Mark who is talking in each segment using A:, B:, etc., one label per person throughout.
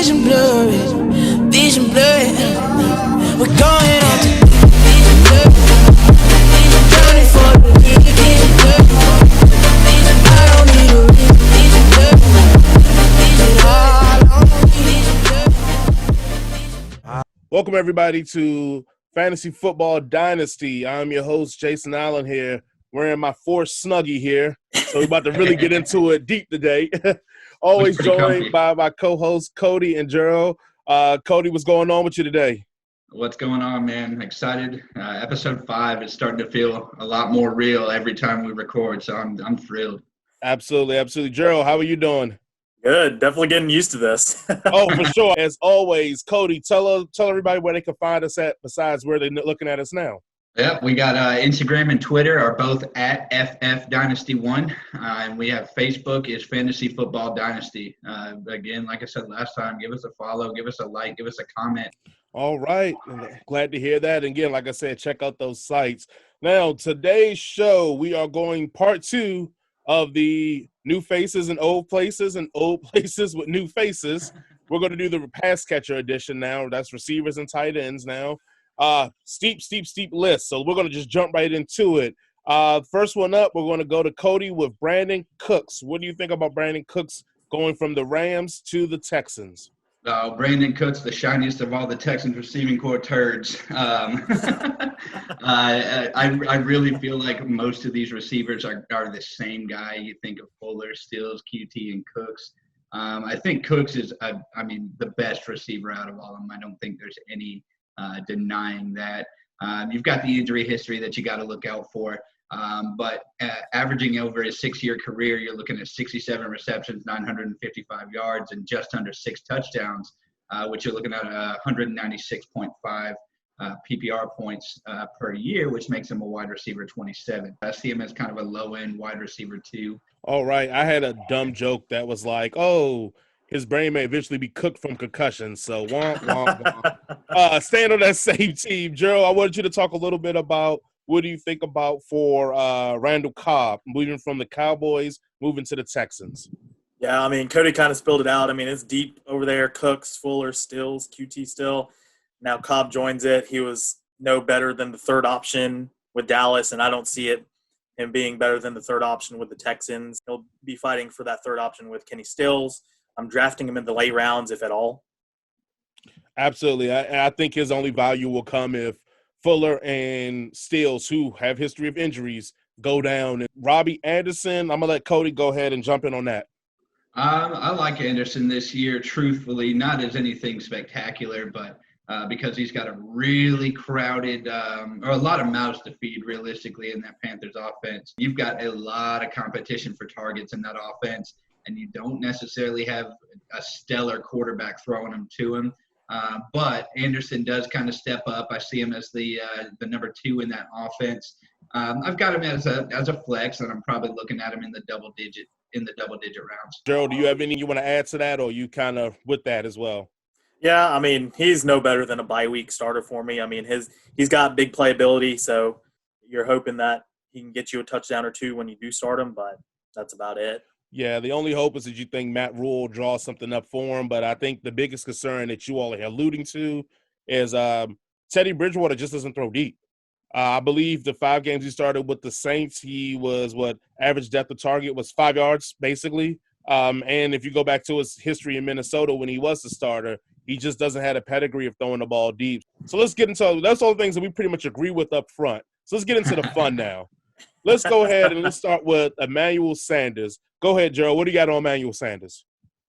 A: vision blurry, vision blurry. We're going on to vision blurry, vision blurry for the vision blurry. I don't need a vision blurry, vision all.
B: Welcome everybody to Fantasy Football Dynasty. I'm your host Jason Allen here, wearing my Force Snuggie here. So we're about to really get into it deep today. Always joined by my co-hosts Cody and Gerald. Cody, what's going on with you today?
C: What's going on, man? Excited. Episode 5 is starting to feel a lot more real every time we record, so I'm thrilled.
B: Absolutely. Gerald, how are you doing?
D: Good. Definitely getting used to this.
B: Oh, for sure. As always, Cody, tell everybody where they can find us at besides where they're looking at us now.
C: Yep, we got Instagram and Twitter are both at FF Dynasty 1, and we have Facebook is Fantasy Football Dynasty. Again, like I said last time, give us a follow, give us a like, give us a comment.
B: All right. Glad to hear that. And again, like I said, check out those sites. Now, today's show, we are going part 2 of the new faces and old places and old places with new faces. We're going to do the pass catcher edition now. That's receivers and tight ends now. Steep list. So we're going to just jump right into it. First one up, we're going to go to Cody with Brandin Cooks. What do you think about Brandin Cooks going from the Rams to the Texans?
C: Brandin Cooks, the shiniest of all the Texans receiving corps turds. I really feel like most of these receivers are the same guy. You think of Fuller, Stills, QT, and Cooks. I think Cooks is, the best receiver out of all of them. I don't think there's any denying that. You've got the injury history that you got to look out for. But averaging over his 6-year career, you're looking at 67 receptions, 955 yards, and just under 6 touchdowns, which you're looking at 196.5 PPR points per year, which makes him a wide receiver 27. I see him as kind of a low-end wide receiver 2.
B: All right. I had a dumb joke that was like, oh, his brain may eventually be cooked from concussion. So, staying on that same team, Gerald, I wanted you to talk a little bit about what do you think about for Randall Cobb, moving from the Cowboys, moving to the Texans?
D: Yeah, Cody kind of spilled it out. It's deep over there. Cooks, Fuller, Stills, QT still. Now Cobb joins it. He was no better than the third option with Dallas, and I don't see him being better than the third option with the Texans. He'll be fighting for that third option with Kenny Stills. I'm drafting him in the late rounds, if at all.
B: Absolutely. I think his only value will come if Fuller and Stills, who have history of injuries, go down. And Robby Anderson, I'm going to let Cody go ahead and jump in on that.
C: I like Anderson this year, truthfully, not as anything spectacular, but because he's got a really crowded or a lot of mouths to feed realistically in that Panthers offense. You've got a lot of competition for targets in that offense, and you don't necessarily have a stellar quarterback throwing them to him. But Anderson does kind of step up. I see him as the number 2 in that offense. I've got him as a flex, and I'm probably looking at him in the double digit rounds.
B: Gerald, do you have any you want to add to that, or you kind of with that as well?
D: Yeah, he's no better than a bye week starter for me. He's got big playability, so you're hoping that he can get you a touchdown or 2 when you do start him, but that's about it.
B: Yeah, the only hope is that you think Matt Rule will draw something up for him. But I think the biggest concern that you all are alluding to is Teddy Bridgewater just doesn't throw deep. I believe the 5 games he started with the Saints, he was average depth of target was 5 yards, basically. And if you go back to his history in Minnesota when he was the starter, he just doesn't have a pedigree of throwing the ball deep. So let's get into – that's all the things that we pretty much agree with up front. So let's get into the fun now. Let's go ahead and let's start with Emmanuel Sanders. Go ahead, Gerald. What do you got on Emmanuel Sanders?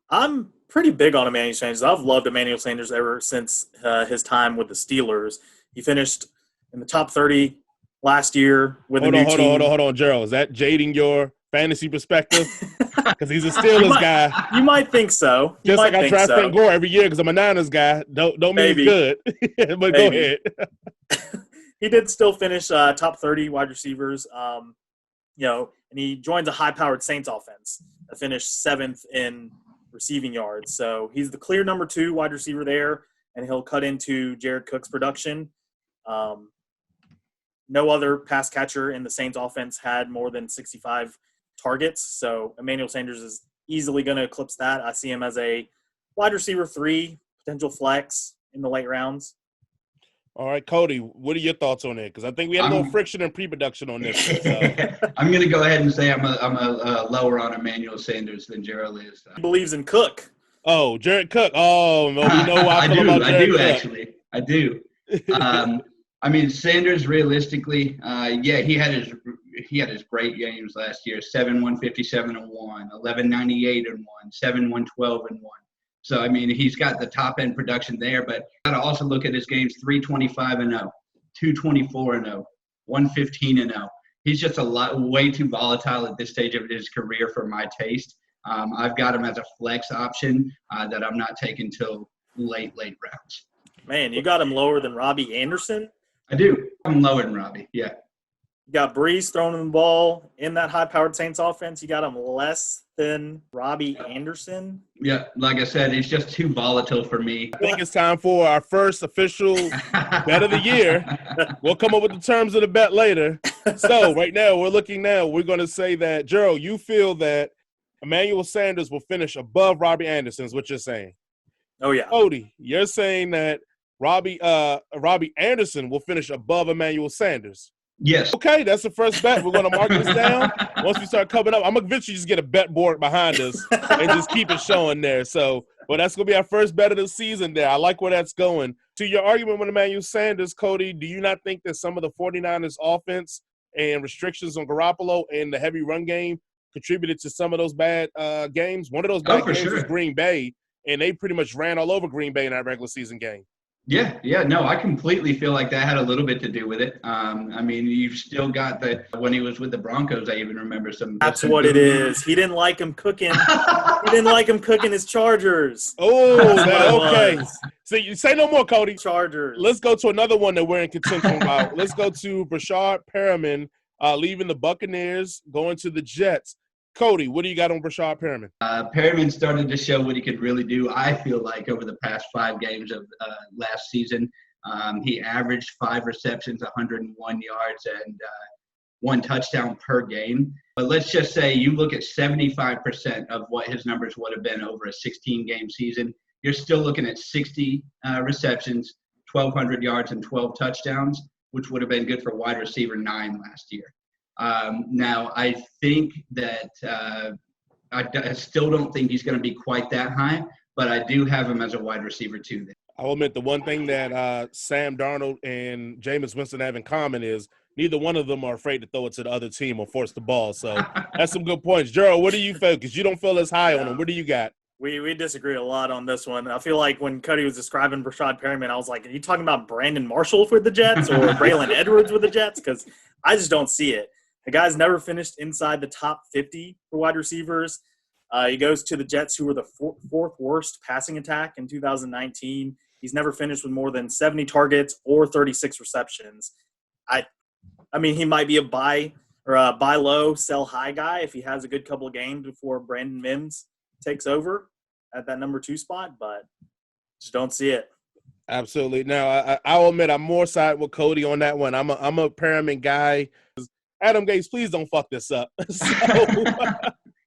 D: I'm pretty big on Emmanuel Sanders. I've loved Emmanuel Sanders ever since his time with the Steelers. He finished in the top 30 last year with a new team.
B: Hold on, Gerald. Is that jading your fantasy perspective? Because he's a Steelers guy.
D: You might think so.
B: Just like I draft Frank Gore every year because I'm a Niners guy. Don't mean he's good. But go ahead.
D: He did still finish top 30 wide receivers. And he joins a high-powered Saints offense that finished 7th in receiving yards. So he's the clear number 2 wide receiver there, and he'll cut into Jared Cook's production. No other pass catcher in the Saints offense had more than 65 targets. So Emmanuel Sanders is easily going to eclipse that. I see him as a wide receiver 3, potential flex in the late rounds.
B: All right, Cody, what are your thoughts on it? Because I think we had a little friction in pre-production on this one. So.
C: I'm going to go ahead and say I'm a lower on Emmanuel Sanders than Gerald is.
D: He believes in Cook.
B: Oh, Jared Cook. Oh, no, we know how I feel about Jared Cook.
C: Actually. I do. I mean, Sanders, realistically, he had his great games last year. 7-157-1, 11-98-1, 7-112-1. So I mean, he's got the top end production there, but got to also look at his games: 325-0, 224-0, 115-0. He's just way too volatile at this stage of his career for my taste. I've got him as a flex option that I'm not taking till late rounds.
D: Man, you got him lower than Robby Anderson?
C: I do. I'm lower than Robby, yeah.
D: You got Breeze throwing the ball in that high-powered Saints offense. You got him less than Robby Anderson.
C: Yeah, like I said, he's just too volatile for me.
B: I think it's time for our first official bet of the year. We'll come up with the terms of the bet later. So right now, we're going to say that, Gerald, you feel that Emmanuel Sanders will finish above Robby Anderson is what you're saying.
D: Oh, yeah.
B: Cody, you're saying that Robby Anderson will finish above Emmanuel Sanders.
C: Yes.
B: Okay, that's the first bet. We're going to mark this down. Once we start coming up, I'm going to eventually just get a bet board behind us and just keep it showing there. So, but that's going to be our first bet of the season there. I like where that's going. To your argument with Emmanuel Sanders, Cody, do you not think that some of the 49ers offense and restrictions on Garoppolo and the heavy run game contributed to some of those bad games? One of those bad games was Green Bay, and they pretty much ran all over Green Bay in that regular season game.
C: Yeah, no, I completely feel like that had a little bit to do with it. I mean, you've still got when he was with the Broncos, I even remember some.
D: That's what it is. He didn't like him cooking. He didn't like him cooking his Chargers.
B: Oh, okay. So you say no more, Cody.
D: Chargers.
B: Let's go to another one that we're in contention about. Let's go to Breshad Perriman leaving the Buccaneers, going to the Jets. Cody, what do you got on Breshad Perriman?
C: Perriman started to show what he could really do, I feel like, over the past 5 games of last season. He averaged 5 receptions, 101 yards, and 1 touchdown per game. But let's just say you look at 75% of what his numbers would have been over a 16-game season. You're still looking at 60 receptions, 1,200 yards, and 12 touchdowns, which would have been good for wide receiver 9 last year. Now, I think that I still don't think he's going to be quite that high, but I do have him as a wide receiver 2.
B: I will admit the one thing that Sam Darnold and Jameis Winston have in common is neither one of them are afraid to throw it to the other team or force the ball. So that's some good points. Gerald, what do you feel? Because you don't feel as high on him. What do you got?
D: We disagree a lot on this one. I feel like when Cody was describing Breshad Perriman, I was like, are you talking about Brandon Marshall for the Jets or Braylon Edwards with the Jets? Because I just don't see it. The guy's never finished inside the top 50 for wide receivers. He goes to the Jets, who were the 4th worst passing attack in 2019. He's never finished with more than 70 targets or 36 receptions. I mean, he might be a buy low, sell high guy if he has a good couple of games before Brandon Mims takes over at that number 2 spot, but just don't see it.
B: Absolutely. Now, I'll admit I'm more side with Cody on that one. I'm a Perriman guy. Adam Gates, please don't fuck this up.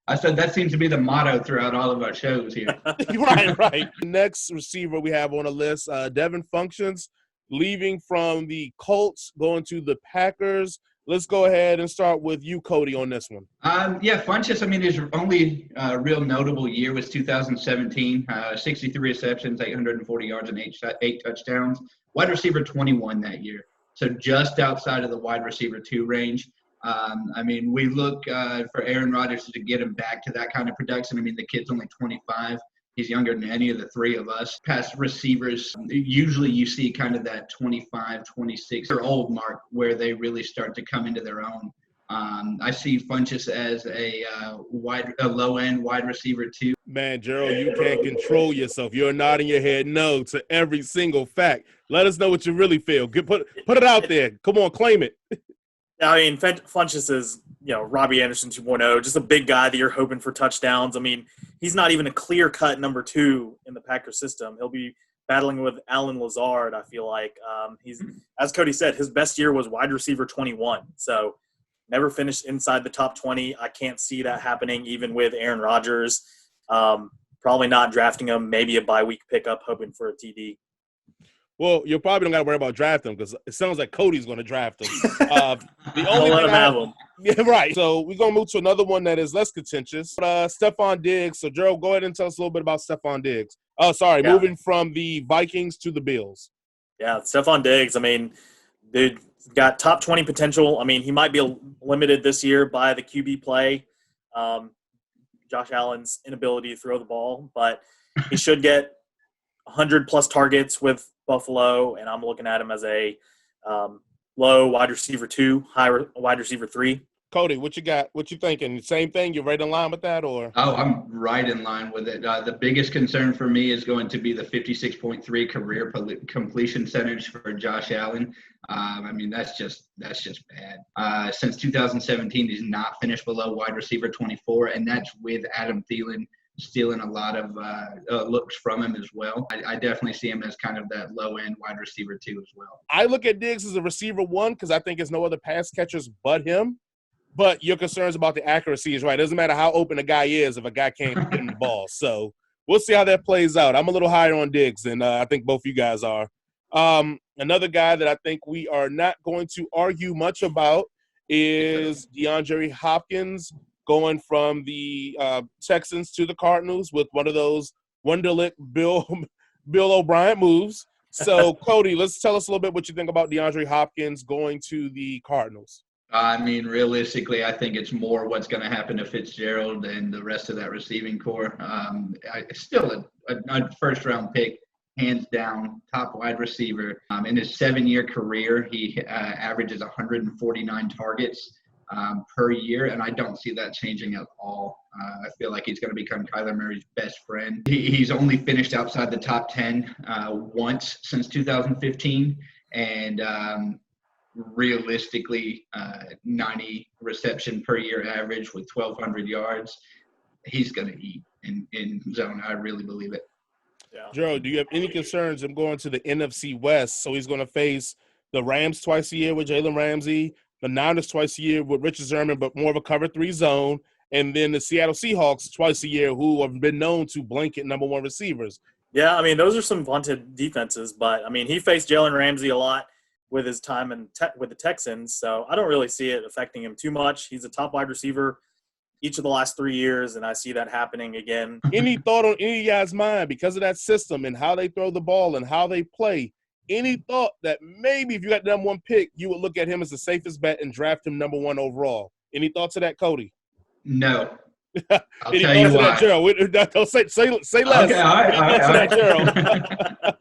C: I said that seems to be the motto throughout all of our shows here.
B: Right. The next receiver we have on the list, Devin Funchess, leaving from the Colts, going to the Packers. Let's go ahead and start with you, Cody, on this one.
C: Funchess, I mean, his only real notable year was 2017, 63 receptions, 840 yards, and 8 touchdowns. Wide receiver 21 that year. So just outside of the wide receiver 2 range. I mean, we look for Aaron Rodgers to get him back to that kind of production. I mean, the kid's only 25. He's younger than any of the 3 of us. Past receivers, usually you see kind of that 25, 26-year-old mark where they really start to come into their own. I see Funchess as a low-end wide receiver 2.
B: Man, Gerald, you can't control yourself. You're nodding your head no to every single fact. Let us know what you really feel. Put it out there. Come on, claim it.
D: I mean, Funchess is, Robby Anderson 2.0, just a big guy that you're hoping for touchdowns. I mean, he's not even a clear-cut number 2 in the Packers system. He'll be battling with Allen Lazard, I feel like. He's, as Cody said, his best year was wide receiver 21. So never finished inside the top 20. I can't see that happening even with Aaron Rodgers. Probably Probably not drafting him, maybe a bye week pickup, hoping for a TD.
B: Well, you probably don't got to worry about drafting him because it sounds like Cody's going to draft him. The
D: I'll
B: only
D: let
B: thing
D: him have him.
B: Yeah, right. So we're going to move to another one that is less contentious. Stefon Diggs. So, Gerald, go ahead and tell us a little bit about Stefon Diggs. Oh, sorry.
D: Yeah.
B: Moving from the Vikings to the Bills.
D: Yeah, Stefon Diggs, I mean, dude, got top 20 potential. I mean, he might be limited this year by the QB play, Josh Allen's inability to throw the ball, but he should get 100-plus targets with Buffalo, and I'm looking at him as a low wide receiver 2, high wide receiver 3.
B: Cody, what you got? What you thinking? Same thing? You right in line with that, or?
C: Oh, I'm right in line with it. The biggest concern for me is going to be the 56.3 career completion percentage for Josh Allen. I mean, that's just bad. Since 2017, he's not finished below wide receiver 24, and that's with Adam Thielen stealing a lot of looks from him as well. I definitely see him as kind of that low-end wide receiver 2 as well.
B: I look at Diggs as a receiver 1 because I think there's no other pass catchers but him. But your concerns about the accuracy is right. It doesn't matter how open a guy is if a guy can't get him the ball. So we'll see how that plays out. I'm a little higher on Diggs than I think both you guys are. Another guy that I think we are not going to argue much about is DeAndre Hopkins going from the Texans to the Cardinals with one of those Wonderlic Bill O'Brien moves. So, Cody, let's tell us a little bit what you think about DeAndre Hopkins going to the Cardinals.
C: I mean, realistically, I think it's more what's going to happen to Fitzgerald and the rest of that receiving core. Still a first-round pick, hands down, top wide receiver. In his 7-year career, he averages 149 targets per year, and I don't see that changing at all. I feel like he's going to become Kyler Murray's best friend. He's only finished outside the top 10 once since 2015, and realistically 90 reception per year average with 1,200 yards. He's going to eat in zone. I really believe it.
D: Yeah.
B: Joe, do you have any concerns of going to the NFC West? So he's going to face the Rams twice a year with Jalen Ramsey, the Niners twice a year with Richard Sherman, but more of a cover 3 zone, and then the Seattle Seahawks twice a year who have been known to blanket number 1 receivers.
D: Yeah, I mean, those are some vaunted defenses, but, I mean, he faced Jalen Ramsey a lot with his time with the Texans, so I don't really see it affecting him too much. He's a top wide receiver each of the last 3 years, and I see that happening again.
B: Any thought on any guy's mind because of that system and how they throw the ball and how they play? Any thought that maybe if you got the number 1 pick, you would look at him as the safest bet and draft him number 1 overall? Any thoughts of that, Cody?
C: No. I'll
B: Any
C: tell you
B: thoughts of
C: why.
B: that, Gerald? Don't say less.
C: Okay, all right,
B: Any thoughts of that, Gerald?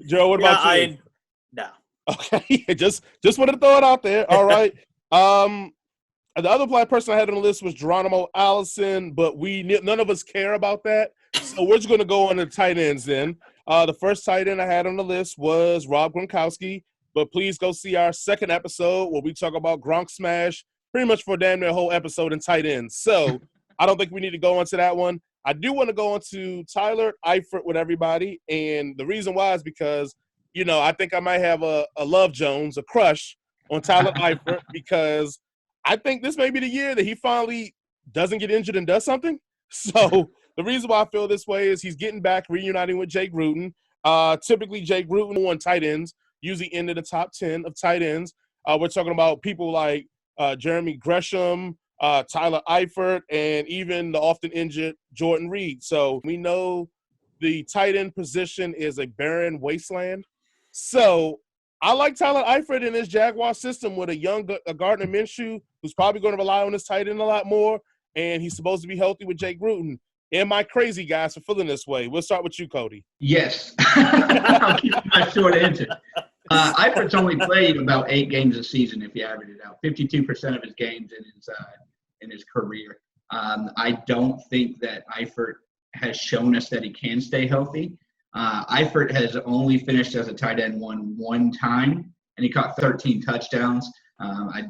B: Gerald, what about you?
D: No.
B: Okay, just wanted to throw it out there. All right. The other black person I had on the list was Geronimo, Allison, but none of us care about that. So we're just going to go on to tight ends then. The first tight end I had on the list was Rob Gronkowski, but please go see our second episode where we talk about Gronk Smash pretty much for damn near a whole episode in tight ends. So I don't think we need to go into that one. I do want to go into Tyler Eifert with everybody, and the reason why is because I think I might have a Love Jones, a crush on Tyler Eifert because I think this may be the year that he finally doesn't get injured and does something. So the reason why I feel this way is he's getting back, reuniting with Jake Gruden. Typically, Jake Gruden on tight ends, usually into the top 10 of tight ends. We're talking about people like Jeremy Gresham, Tyler Eifert, and even the often injured Jordan Reed. So we know the tight end position is a barren wasteland. So I like Tyler Eifert in this Jaguar system with a young Gardner Minshew who's probably going to rely on his tight end a lot more, and he's supposed to be healthy with Jake Gruden. Am I crazy, guys, for feeling this way? We'll start with you, Cody.
C: Yes. I'll give you my short answer. Eifert's only played about 8 games a season if you average it out. 52% of his games in his career. I don't think that Eifert has shown us that he can stay healthy. Eifert has only finished as a tight end one time, and he caught 13 touchdowns. I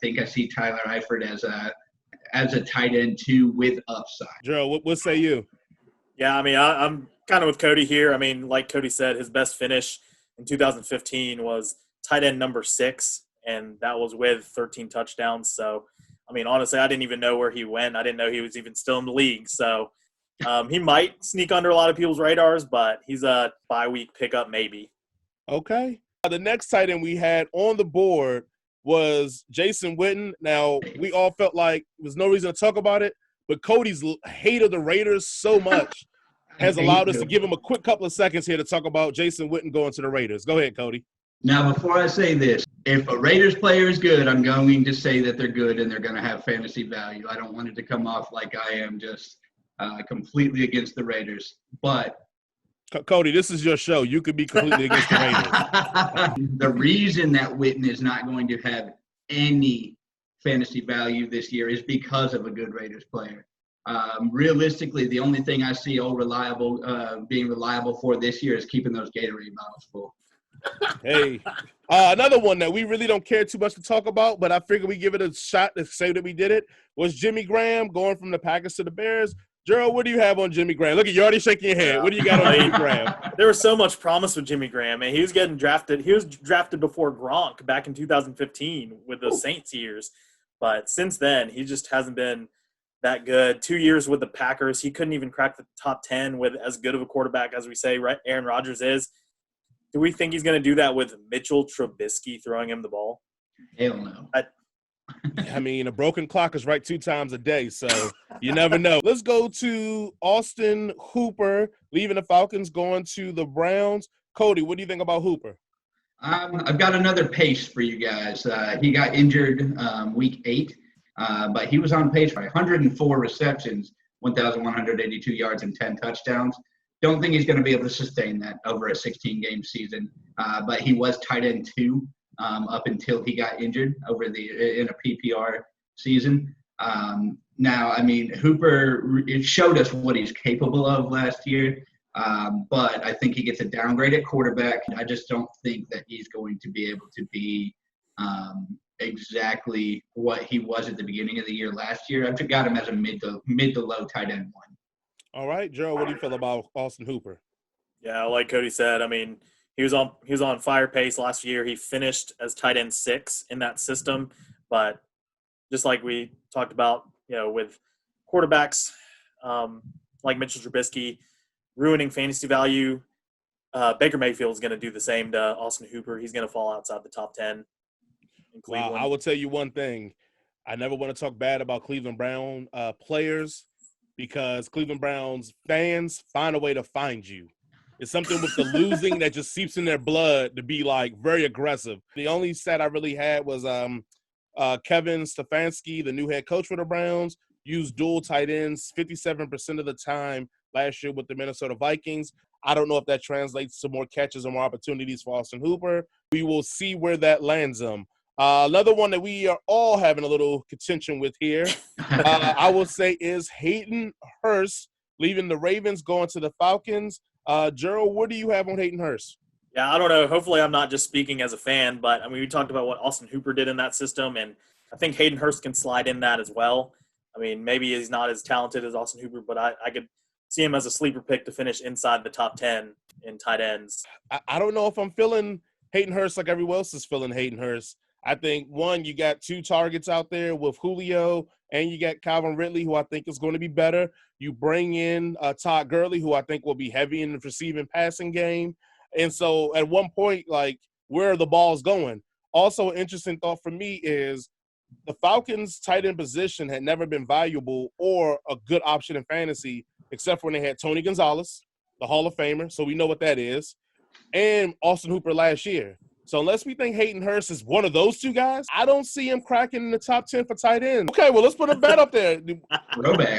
C: think I see Tyler Eifert as a tight end too with upside.
B: Joe, what say you?
D: Yeah, I mean, I'm kind of with Cody here. I mean, like Cody said, his best finish in 2015 was tight end number 6, and that was with 13 touchdowns. So, I mean, honestly, I didn't even know where he went. I didn't know he was even still in the league. So, He might sneak under a lot of people's radars, but he's a bye-week pickup maybe.
B: Okay. The next tight end we had on the board was Jason Witten. Now, we all felt like there was no reason to talk about it, but Cody's hate of the Raiders so much has allowed us to give him a quick couple of seconds here to talk about Jason Witten going to the Raiders. Go ahead, Cody.
C: Now, before I say this, if a Raiders player is good, I'm going to say that they're good and they're going to have fantasy value. I don't want it to come off like I am just completely against the Raiders. But
B: Cody, this is your show. You could be completely against the Raiders.
C: The reason that Witten is not going to have any fantasy value this year is because of a good Raiders player. Realistically, the only thing I see being reliable for this year is keeping those Gatorade bottles full.
B: Hey, another one that we really don't care too much to talk about, but I figured we give it a shot to say that we did it, was Jimmy Graham going from the Packers to the Bears. Gerald, what do you have on Jimmy Graham? Look, you're already shaking your head. What do you got on Jimmy Graham?
D: There was so much promise with Jimmy Graham, and he was getting drafted. He was drafted before Gronk back in 2015 with the Saints years. But since then, he just hasn't been that good. 2 years with the Packers, he couldn't even crack the top 10 with as good of a quarterback as we say Aaron Rodgers is. Do we think he's going to do that with Mitchell Trubisky throwing him the ball?
C: Hell no.
B: I mean, a broken clock is right 2 times a day, so you never know. Let's go to Austin Hooper, leaving the Falcons, going to the Browns. Cody, what do you think about Hooper?
C: I've got another pace for you guys. He got injured week 8, but he was on pace for 104 receptions, 1,182 yards, and 10 touchdowns. Don't think he's going to be able to sustain that over a 16-game season, but he was tight end 2 up until he got injured in a PPR season. Now, I mean, Hooper, it showed us what he's capable of last year, but I think he gets a downgrade at quarterback. I just don't think that he's going to be able to be exactly what he was at the beginning of the year last year. I've got him as a mid to low tight end 1.
B: All right, Gerald, what do you feel about Austin Hooper?
D: Yeah, like Cody said, I mean, he was on fire pace last year. He finished as tight end 6 in that system, but just like we talked about, with quarterbacks like Mitchell Trubisky ruining fantasy value, Baker Mayfield is going to do the same to Austin Hooper. He's going to fall outside the top 10 in Cleveland.
B: Wow, I will tell you one thing. I never want to talk bad about Cleveland Brown players, because Cleveland Browns fans find a way to find you. It's something with the losing that just seeps in their blood to be, like, very aggressive. The only stat I really had was Kevin Stefanski, the new head coach for the Browns, used dual tight ends 57% of the time last year with the Minnesota Vikings. I don't know if that translates to more catches or more opportunities for Austin Hooper. We will see where that lands him. Another one that we are all having a little contention with here, I will say, is Hayden Hurst leaving the Ravens, going to the Falcons. Gerald, what do you have on Hayden Hurst?
D: Yeah, I don't know. Hopefully I'm not just speaking as a fan, but, I mean, we talked about what Austin Hooper did in that system, and I think Hayden Hurst can slide in that as well. I mean, maybe he's not as talented as Austin Hooper, but I could see him as a sleeper pick to finish inside the top 10 in tight ends.
B: I don't know if I'm feeling Hayden Hurst like everyone else is feeling Hayden Hurst. I think, one, you got 2 targets out there with Julio, and you got Calvin Ridley, who I think is going to be better. You bring in Todd Gurley, who I think will be heavy in the receiving passing game. And so at one point, like, where are the balls going? Also, an interesting thought for me is the Falcons' tight end position had never been valuable or a good option in fantasy, except for when they had Tony Gonzalez, the Hall of Famer, so we know what that is, and Austin Hooper last year. So unless we think Hayden Hurst is one of those 2 guys, I don't see him cracking in the top 10 for tight ends. Okay, well, let's put a bet up there.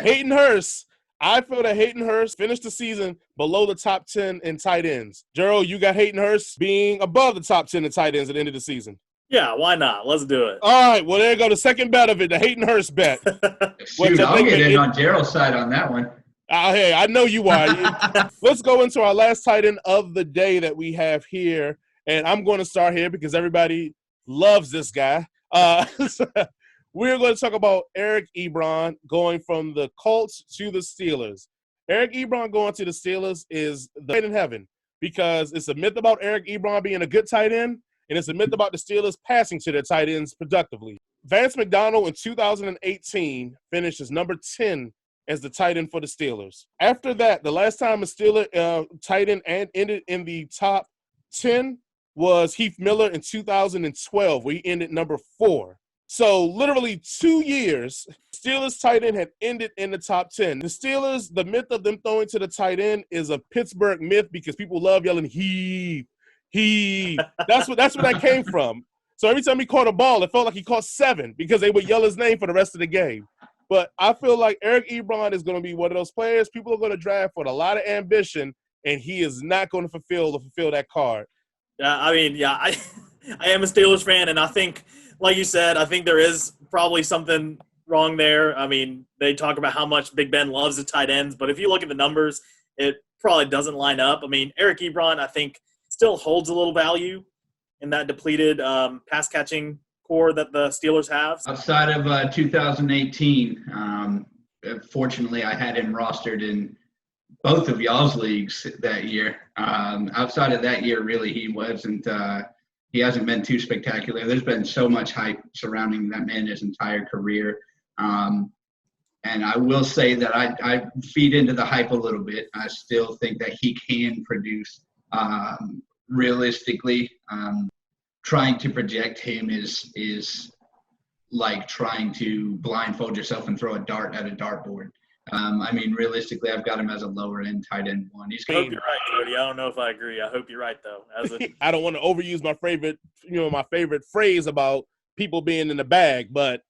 B: Hayden Hurst. I feel that Hayden Hurst finished the season below the top 10 in tight ends. Gerald, you got Hayden Hurst being above the top 10 in tight ends at the end of the season.
D: Yeah, why not? Let's do it.
B: All right, well, there you go. The second bet of it, the Hayden Hurst bet.
C: Shoot, I'll get in on Gerald's side on that one.
B: Hey, I know you are. Let's go into our last tight end of the day that we have here. And I'm going to start here because everybody loves this guy. We're going to talk about Eric Ebron going from the Colts to the Steelers. Eric Ebron going to the Steelers is the tight in heaven, because it's a myth about Eric Ebron being a good tight end, and it's a myth about the Steelers passing to their tight ends productively. Vance McDonald in 2018 finished as number 10 as the tight end for the Steelers. After that, the last time a Steeler tight end ended in the top 10 was Heath Miller in 2012, where he ended number 4. So literally 2 years, Steelers tight end had ended in the top 10. The Steelers, the myth of them throwing to the tight end is a Pittsburgh myth because people love yelling Heath. That's where that came from. So every time he caught a ball, it felt like he caught 7 because they would yell his name for the rest of the game. But I feel like Eric Ebron is going to be one of those players people are going to draft with a lot of ambition, and he is not going to fulfill that card.
D: I am a Steelers fan, and I think, like you said, I think there is probably something wrong there. I mean, they talk about how much Big Ben loves the tight ends, but if you look at the numbers, it probably doesn't line up. I mean, Eric Ebron, I think, still holds a little value in that depleted pass-catching core that the Steelers have.
C: Outside of 2018, fortunately, I had him rostered in both of y'all's leagues that year. Outside of that year, really, he hasn't been too spectacular. There's been so much hype surrounding that man his entire career. And I will say that I feed into the hype a little bit. I still think that he can produce realistically. Trying to project him is like trying to blindfold yourself and throw a dart at a dartboard. I mean, realistically, I've got him as a lower end tight end 1.
D: I hope you're right, Cody. I don't know if I agree. I hope you're right, though.
B: I don't want to overuse my favorite phrase about people being in the bag, but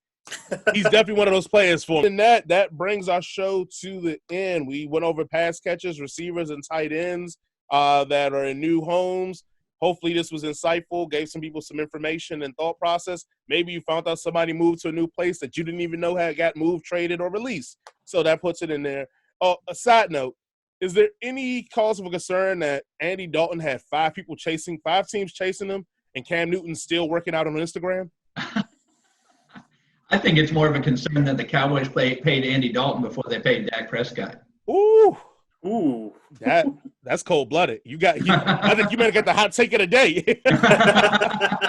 B: he's definitely one of those players for me. And that brings our show to the end. We went over pass catchers, receivers, and tight ends that are in new homes. Hopefully this was insightful, gave some people some information and thought process. Maybe you found out somebody moved to a new place that you didn't even know had got moved, traded, or released. So that puts it in there. Oh, a side note, is there any cause of a concern that Andy Dalton had 5 teams chasing him, and Cam Newton's still working out on Instagram?
C: I think it's more of a concern that the Cowboys paid Andy Dalton before they paid Dak Prescott.
B: Ooh, that's cold-blooded. I think you may have got the hot take of the day.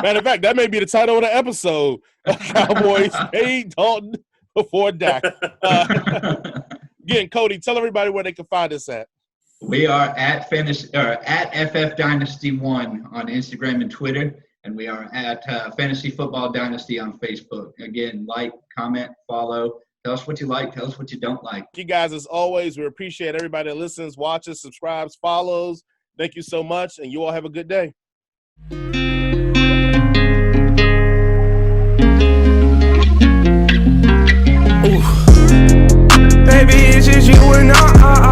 B: Matter of fact, that may be the title of the episode. Cowboys paid Dalton before Dak. Again, Cody, tell everybody where they can find us at.
C: We are at FF Dynasty 1 on Instagram and Twitter, and we are at Fantasy Football Dynasty on Facebook. Again, like, comment, follow. Tell us what you like. Tell us what you don't like.
B: You guys, as always, we appreciate everybody that listens, watches, subscribes, follows. Thank you so much, and you all have a good day.
A: Ooh. Baby, it's just you and I.